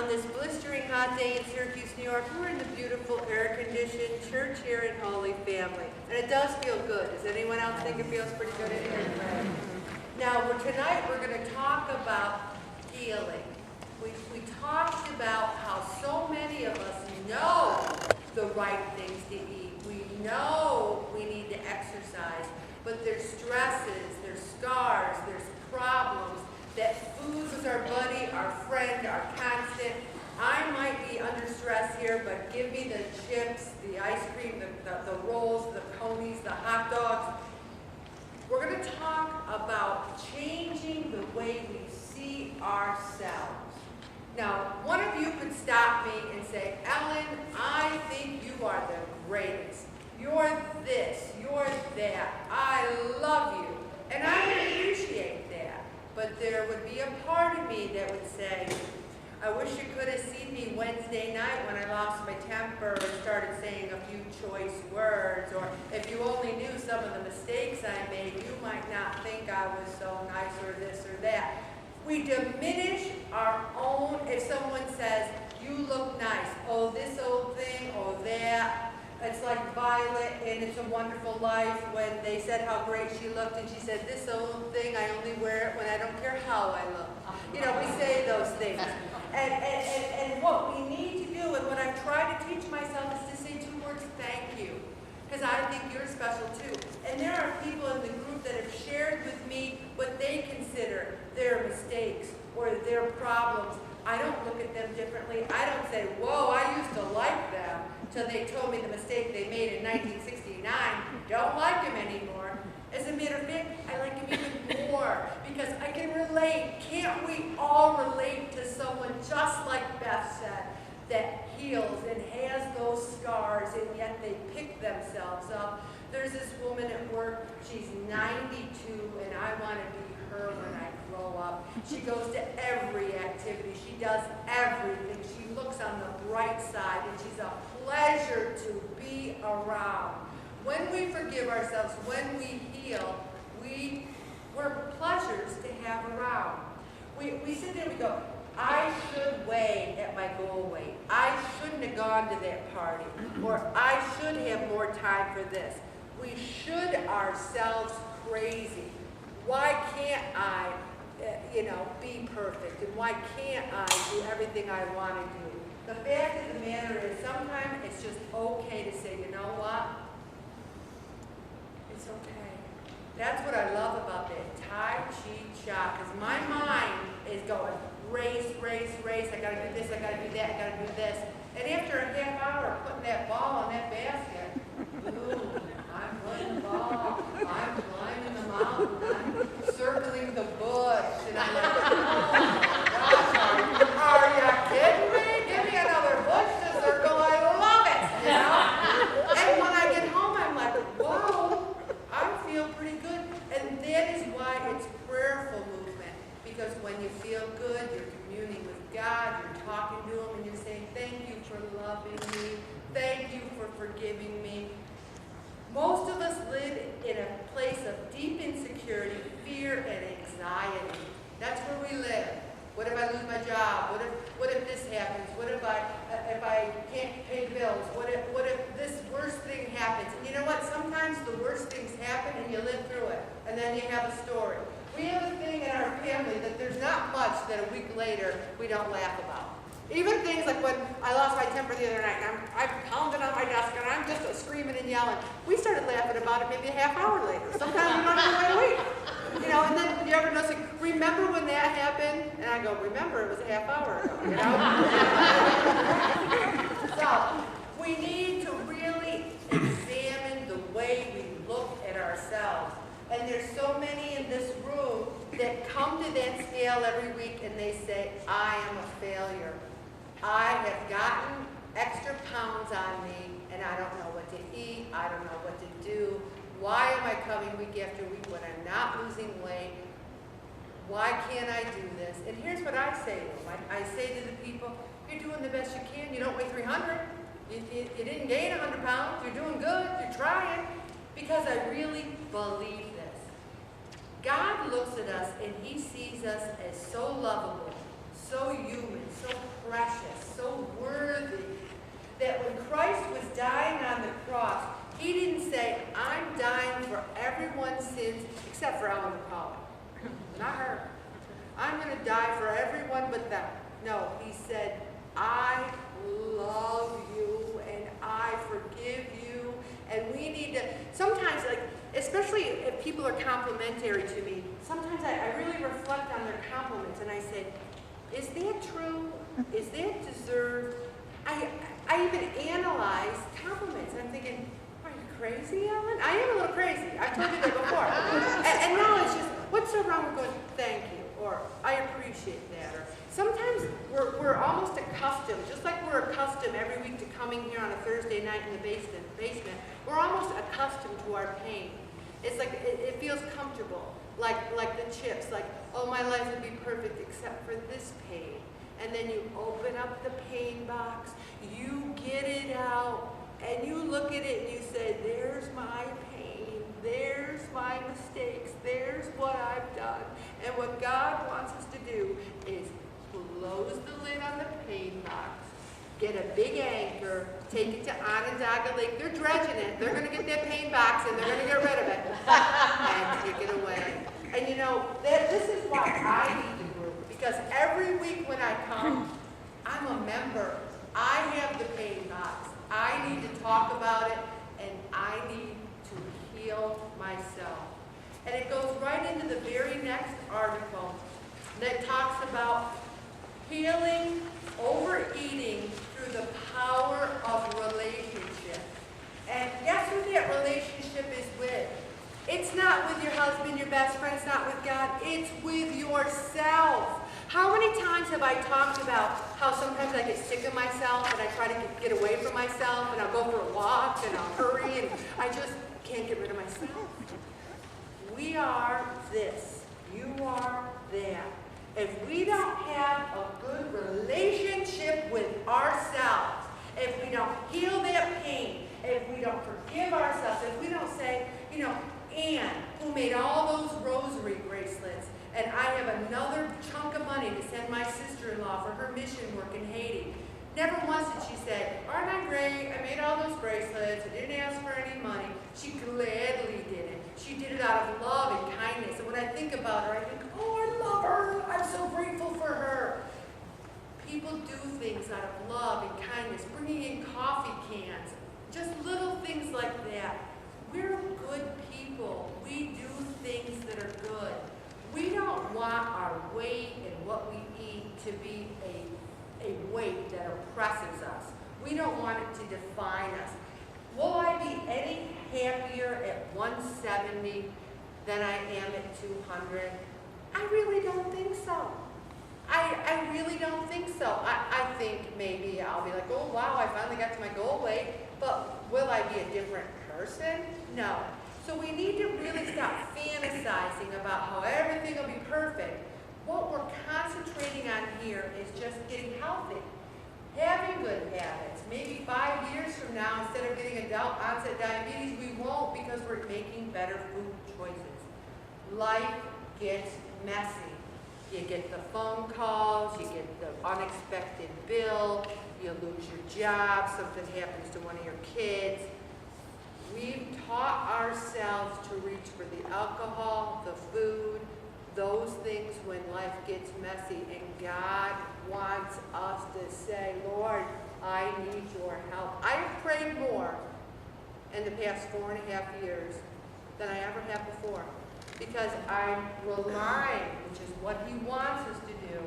on this blistering hot day in Syracuse, New York. We're in the beautiful air-conditioned church here in Holy Family. And it does feel good. Does anyone else think it feels pretty good in here? Now, tonight we're going to talk about healing. We talked about how so many of us know the right things to eat. We know we need to exercise, but there's stresses, there's scars, there's problems, that food was our buddy, our friend, our constant. I might be under stress here, but give me the chips, the ice cream, the rolls, the conies, the hot dogs. We're going to talk about changing the way we see ourselves. Now, one of you could stop me and say, Ellen, I think you are the greatest. You're this, you're that. I love you. And I would appreciate that. But there would be a part of me that would say, I wish you could have seen me Wednesday night when I lost my temper and started saying a few choice words. Or if you only knew some of the mistakes I made, you might not think I was so nice or this or that. We diminish our own, if someone says, you look nice, oh, this old thing, oh, that. It's like Violet in It's a Wonderful Life when they said how great she looked and she said, this old thing, I only wear it when I don't care how I look. You know, we say those things. And what we need to do and what I've tried to teach myself is to say two words, thank you. Because I think you're special too. And there are people in the group that have shared with me what they consider their mistakes or their problems. I don't look at them differently. I don't say, whoa, I used to like them, till they told me the mistake they made in 1969. Don't like him anymore. As a matter of fact, I like him even more because I can relate. Can't we all relate to someone just like Beth said, that heals and has those scars and yet they pick themselves up? There's this woman at work, she's 92 and I want to be her when I grow up. She goes to every activity. She does everything. She looks on the bright side and she's a pleasure to be around. When we forgive ourselves, when we heal, we're pleasures to have around. We sit there and we go, I should weigh at my goal weight. I shouldn't have gone to that party. Or I should have more time for this. We should ourselves crazy. Why can't I, be perfect? And why can't I do everything I want to do? The fact of the matter is sometimes it's just okay to say, you know what? It's okay. That's what I love about that Tai Chi Cha, because my mind is going, race, race, race, I gotta do this, I gotta do that, I gotta do this. And after a half hour of putting that ball in that basket, ooh, I'm putting the ball, I'm climbing the mountain, I'm circling the bush, and I'm like, oh my gosh, are you kidding me? Give me another bush to circle, I love it, you know? And when I get home, I'm like, whoa, I feel pretty good. And that is why it's prayerful movement. Because when you feel good, you're communing with God, you're talking to Him, and you're saying, thank you for loving me. Thank you for forgiving me. Most of us live in a place of deep insecurity, fear, and anxiety. That's where we live. What if I lose my job? What if this happens? What if I can't pay bills? What if this worst thing happens? And you know what? Sometimes the worst things happen and you live through it. And then you have a story. We have a thing in our family that there's not much that a week later we don't laugh about. Even things like when I lost my temper the other night, and I'm pounding on my desk, and I'm just screaming and yelling. We started laughing about it maybe a half hour later. Sometimes we don't even wait a week. You know, and then you ever notice, like, remember when that happened? And I go, remember, it was a half hour ago, you know? So, we need to really examine the way we look at ourselves. And there's so many in this room that come to that scale every week and they say, I am a failure. I have gotten extra pounds on me and I don't know what to eat. I don't know what to do. Why am I coming week after week when I'm not losing weight? Why can't I do this? And here's what I say to them. I say to the people, you're doing the best you can. You don't weigh 300. You didn't gain 100 pounds. You're doing good. You're trying. Because I really believe this. God looks at us and He sees us as so lovable, so human, so precious, so worthy, that when Christ was dying on the cross, he didn't say, I'm dying for everyone's sins except for Ellen McCauley. Not her. I'm going to die for everyone but them. No, he said, I love you and I forgive you. And we need to, sometimes, like, especially if people are complimentary to me, sometimes I really reflect on their compliments and I say, is that true? Is that deserved? I even analyze compliments and I'm thinking, are you crazy, Ellen? I am a little crazy. I've told you that before. and now it's just, what's so wrong with going, thank you, or I appreciate that. Or sometimes we're almost accustomed, just like we're accustomed every week to coming here on a Thursday night in the basement, we're almost accustomed to our pain. It's like, it feels comfortable, like the chips, like, oh, my life would be perfect except for this pain. And then you open up the pain box, you get it out, and you look at it and you say, there's my pain, there's my mistakes, there's what I've done. And what God wants us to do is close the lid on the pain box, get a big anchor, take it to Onondaga Lake. They're dredging it. They're going to get that pain box and they're going to get rid of it and take it away. And you know, this is why I need the group, because every week when I come, I'm a member. I have the pain box. I need to talk about it and I need to heal myself. And it goes right into the very next article that talks about healing overeating through the power of relationship. And guess who that relationship is with? It's not with your husband, your best friend, it's not with God, it's with yourself. How many times have I talked about how sometimes I get sick of myself and I try to get away from myself and I'll go for a walk and I'll hurry and I just can't get rid of myself? We are this. You are that. If we don't have a good relationship with ourselves, if we don't heal that pain, if we don't forgive ourselves, if we don't say, you know, Anne, who made all those rosary bracelets, and I have another chunk of money to send my sister-in-law for her mission work in Haiti. Never once did she say, aren't I great? I made all those bracelets. I didn't ask for any money. She gladly did it. She did it out of love and kindness. And when I think about her, I think, oh, I love her. I'm so grateful for her. People do things out of love and kindness, bringing in coffee cans, just little things like that. We're good people. We do things that are good. We don't want our weight and what we eat to be a weight that oppresses us. We don't want it to define us. Will I be any happier at 170 than I am at 200? I really don't think so. I really don't think so. I think maybe I'll be like, oh wow, I finally got to my goal weight, but will I be a different person? No. So we need to really stop fantasizing about how everything will be perfect. What we're concentrating on here is just getting healthy, having good habits. Maybe 5 years from now, instead of getting adult onset diabetes, we won't, because we're making better food choices. Life gets messy. You get the phone calls, you get the unexpected bill, you lose your job, something happens to one of your kids. We've taught ourselves to reach for the alcohol, the food, those things when life gets messy, and God wants us to say, Lord, I need your help. I have prayed more in the past 4.5 years than I ever have before, because I'm relying, which is what he wants us to do,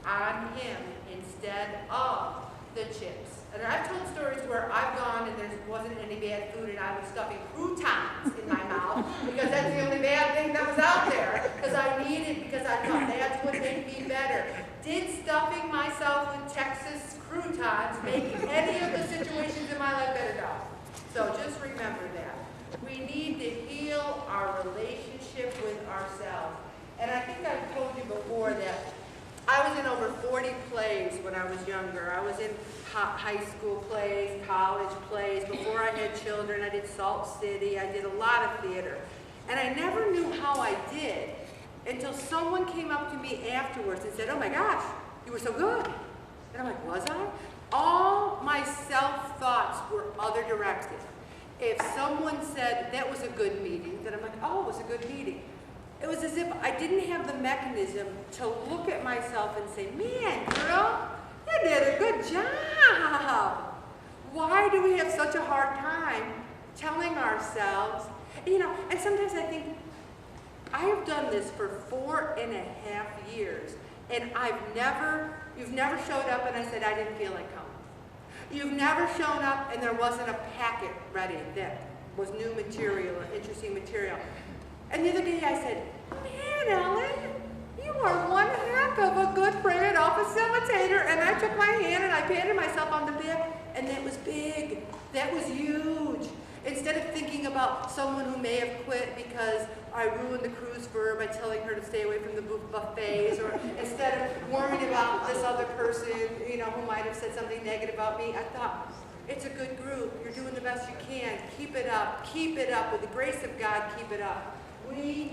on him instead of the chips. And I've told stories where I've gone and there wasn't any bad food and I was stuffing croutons in my mouth because that's the only bad thing that was out there, because I needed, because I thought that's what made me better. Did stuffing myself with Texas croutons make any of the situations in my life better? No. So just remember that. We need to heal our relationship with ourselves. And I think I've told you before that I was in over 40 plays when I was younger. I was in high school plays, college plays. Before I had children, I did Salt City. I did a lot of theater. And I never knew how I did until someone came up to me afterwards and said, oh my gosh, You were so good. And I'm like, was I? All my self-thoughts were other directed. If someone said that was a good meeting, then I'm like, oh, it was a good meeting. It was as if I didn't have the mechanism to look at myself and say, man, girl, you did a good job. Why do we have such a hard time telling ourselves, and sometimes I think, I have done this for 4.5 years, and you've never showed up and I said, I didn't feel like coming. You've never shown up and there wasn't a packet ready that was new material or interesting material. And the other day I said, man, Ellen, you are one heck of a good friend off facilitator. And I took my hand and I patted myself on the back, and that was big. That was huge. Instead of thinking about someone who may have quit because I ruined the cruise for her by telling her to stay away from the buffets, or instead of worrying about this other person, who might have said something negative about me, I thought, it's a good group. You're doing the best you can. Keep it up. Keep it up. With the grace of God, keep it up. We